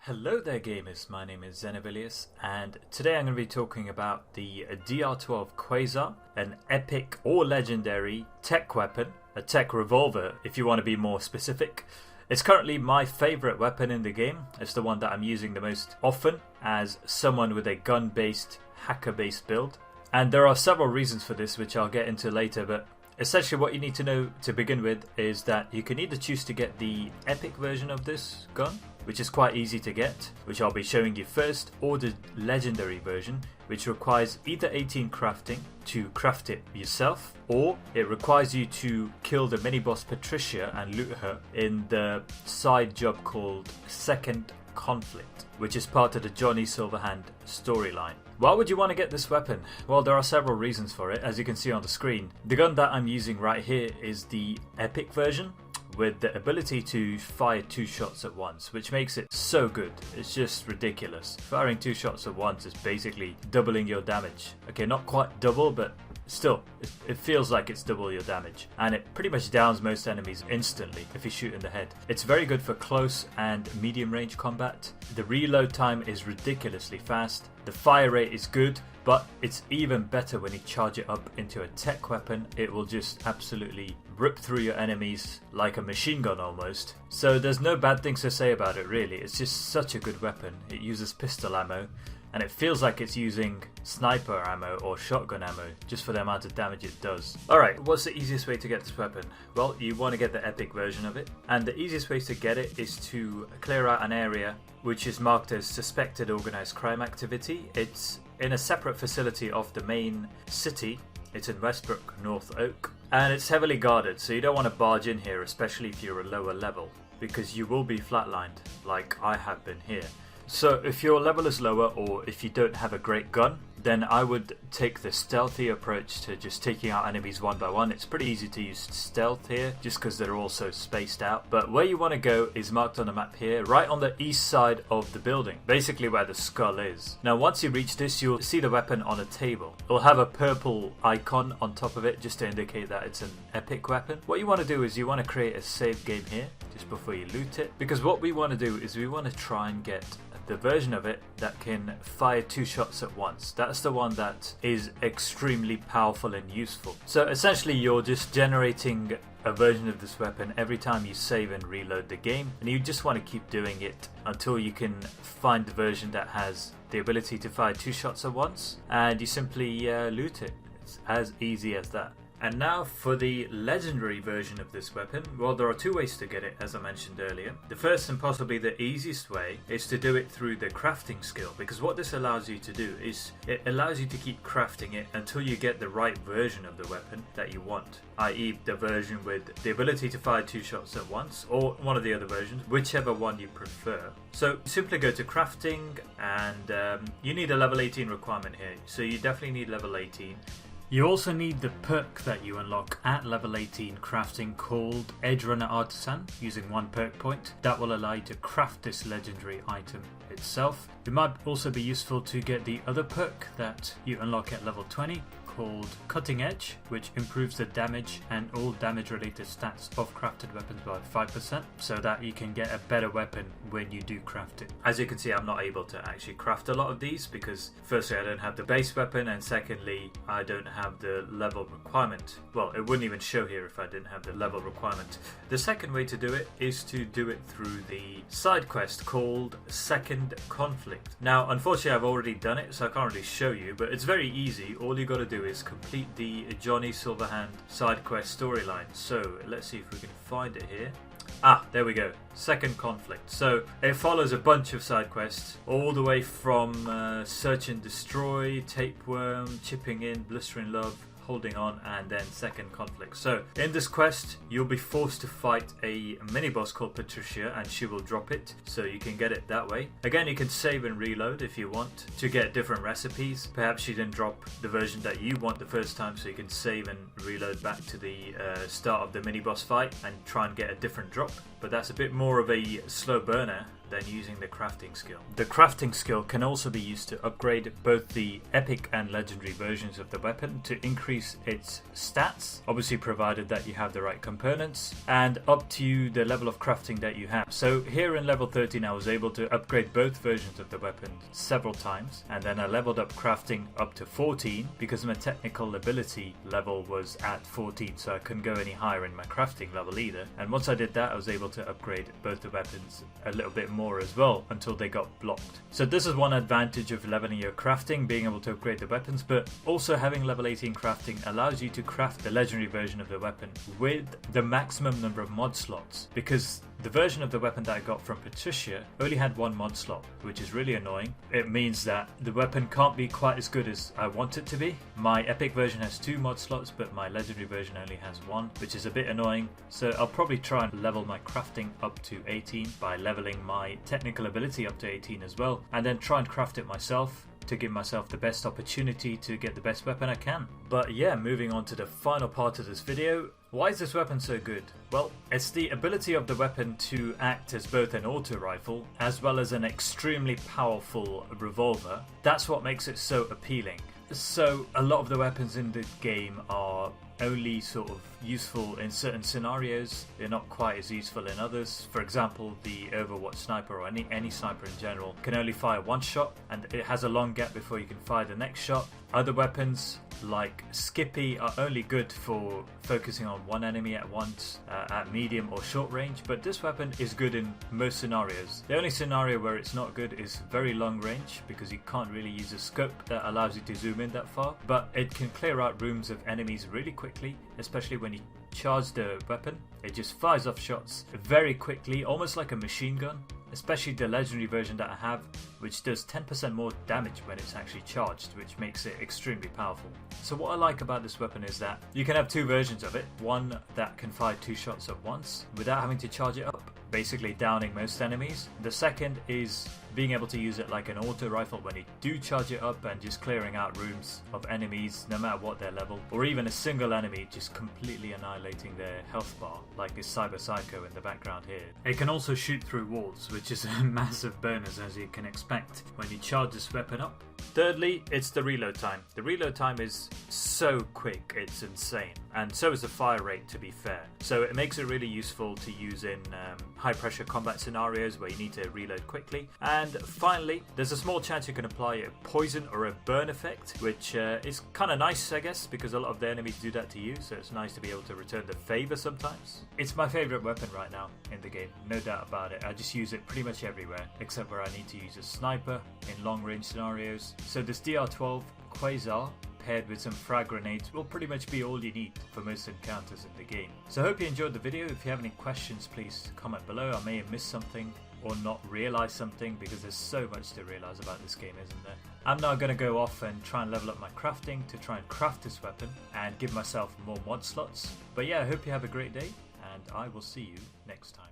Hello there gamers, my name is Xenobilius and today I'm going to be talking about the DR12 Quasar, an epic or legendary tech weapon, a tech revolver if you want to be more specific. It's currently my favourite weapon in the game. It's the one that I'm using the most often as someone with a gun-based, hacker-based build. And there are several reasons for this which I'll get into later, but essentially what you need to know to begin with is that you can either choose to get the epic version of this gun, which is quite easy to get, which I'll be showing you first, or the legendary version, which requires either 18 crafting to craft it yourself, or it requires you to kill the mini-boss Patricia and loot her in the side job called Second Conflict, which is part of the Johnny Silverhand storyline. Why would you want to get this weapon? Well, there are several reasons for it, as you can see on the screen. The gun that I'm using right here is the epic version, with the ability to fire 2 shots at once, which makes it so good. It's just ridiculous. Firing 2 shots at once is basically doubling your damage. Okay, not quite double, but still, it feels like it's double your damage. And it pretty much downs most enemies instantly if you shoot in the head. It's very good for close and medium range combat. The reload time is ridiculously fast. The fire rate is good, but it's even better when you charge it up into a tech weapon. It will just absolutely rip through your enemies like a machine gun almost. So there's no bad things to say about it really. It's just such a good weapon. It uses pistol ammo and it feels like it's using sniper ammo or shotgun ammo just for the amount of damage it does. Alright, what's the easiest way to get this weapon? Well, you want to get the epic version of it, and the easiest way to get it is to clear out an area which is marked as suspected organized crime activity. It's in a separate facility of the main city. It's in Westbrook, North Oak, and it's heavily guarded, so you don't want to barge in here, especially if you're a lower level, because you will be flatlined like I have been here. So if your level is lower, or if you don't have a great gun, then I would take the stealthy approach to just taking out enemies one by one. It's pretty easy to use stealth here just because they're all so spaced out. But where you want to go is marked on the map here, right on the east side of the building, basically where the skull is. Now once you reach this, you'll see the weapon on a table. It'll have a purple icon on top of it just to indicate that it's an epic weapon. What you want to do is you want to create a save game here just before you loot it, because what we want to do is we want to try and get the version of it that can fire 2 shots at once. That's the one that is extremely powerful and useful. So essentially you're just generating a version of this weapon every time you save and reload the game, and you just want to keep doing it until you can find the version that has the ability to fire 2 shots at once, and you simply loot it. It's as easy as that. And now for the legendary version of this weapon. Well, there are 2 ways to get it, as I mentioned earlier. The first and possibly the easiest way is to do it through the crafting skill, because what this allows you to do is it allows you to keep crafting it until you get the right version of the weapon that you want, i.e. the version with the ability to fire 2 shots at once, or one of the other versions, whichever one you prefer. So you simply go to crafting, and you need a level 18 requirement here, so you definitely need level 18. You also need the perk that you unlock at level 18 crafting called Edge Runner Artisan, using 1 perk point. That will allow you to craft this legendary item itself. It might also be useful to get the other perk that you unlock at level 20 called Cutting Edge, which improves the damage and all damage related stats of crafted weapons by 5%, so that you can get a better weapon when you do craft it. As you can see, I'm not able to actually craft a lot of these because firstly I don't have the base weapon, and secondly I don't have the level requirement. Well, it wouldn't even show here if I didn't have the level requirement. The second way to do it is to do it through the side quest called Second Conflict. Now unfortunately I've already done it, so I can't really show you, but it's very easy. All you got to do is complete the Johnny Silverhand side quest storyline. So let's see if we can find it here. Ah, there we go. Second Conflict. So it follows a bunch of side quests, all the way from Search and Destroy, Tapeworm, Chipping In, Blistering Love, Holding On, and then Second Conflict. So in this quest you'll be forced to fight a mini boss called Patricia, and she will drop it, so you can get it that way. Again, you can save and reload if you want to get different recipes. Perhaps she didn't drop the version that you want the first time, so you can save and reload back to the start of the mini boss fight and try and get a different drop. but that's a bit more of a slow burner than using the crafting skill. The crafting skill can also be used to upgrade both the epic and legendary versions of the weapon to increase its stats, obviously provided that you have the right components, and up to the level of crafting that you have. So here in level 13 I was able to upgrade both versions of the weapon several times, and then I leveled up crafting up to 14 because my technical ability level was at 14, so I couldn't go any higher in my crafting level either. And once I did that, I was able to upgrade both the weapons a little bit more as well until they got blocked. So this is one advantage of leveling your crafting, being able to upgrade the weapons, but also having level 18 crafting allows you to craft the legendary version of the weapon with the maximum number of mod slots, because the version of the weapon that I got from Patricia only had one mod slot, which is really annoying. It means that the weapon can't be quite as good as I want it to be. My epic version has 2 mod slots, but my legendary version only has 1, which is a bit annoying. So I'll probably try and level my crafting up to 18 by leveling my technical ability up to 18 as well, and then try and craft it myself to give myself the best opportunity to get the best weapon I can. But yeah, moving on to the final part of this video. Why is this weapon so good? Well, it's the ability of the weapon to act as both an auto rifle as well as an extremely powerful revolver. That's what makes it so appealing. So a lot of the weapons in the game are only sort of useful in certain scenarios. They're not quite as useful in others. For example, the Overwatch sniper, or any sniper in general, can only fire one shot and it has a long gap before you can fire the next shot. Other weapons like Skippy are only good for focusing on one enemy at once at medium or short range, but this weapon is good in most scenarios. The only scenario where it's not good is very long range, because you can't really use a scope that allows you to zoom in that far, but it can clear out rooms of enemies really quickly, especially when you charge the weapon. It just fires off shots very quickly, almost like a machine gun. Especially the legendary version that I have, which does 10% more damage when it's actually charged, which makes it extremely powerful. So what I like about this weapon is that you can have 2 versions of it. One that can fire 2 shots at once without having to charge it up, basically downing most enemies. The second is being able to use it like an auto rifle when you do charge it up and just clearing out rooms of enemies no matter what their level, or even a single enemy just completely annihilating their health bar, like this Cyber Psycho in the background here. It can also shoot through walls, which is a massive bonus as you can expect when you charge this weapon up. Thirdly, it's the reload time. The reload time is so quick, it's insane. And so is the fire rate, to be fair. So it makes it really useful to use in high pressure combat scenarios where you need to reload quickly. And finally, there's a small chance you can apply a poison or a burn effect, which is kind of nice, I guess, because a lot of the enemies do that to you, so it's nice to be able to return the favor sometimes. It's my favorite weapon right now in the game, no doubt about it. I just use it pretty much everywhere, except where I need to use a sniper in long range scenarios. So this DR12 Quasar paired with some frag grenades will pretty much be all you need for most encounters in the game. So I hope you enjoyed the video. If you have any questions, please comment below. I may have missed something or not realised something, because there's so much to realise about this game, isn't there? I'm now going to go off and try and level up my crafting to try and craft this weapon and give myself more mod slots. But yeah, I hope you have a great day, and I will see you next time.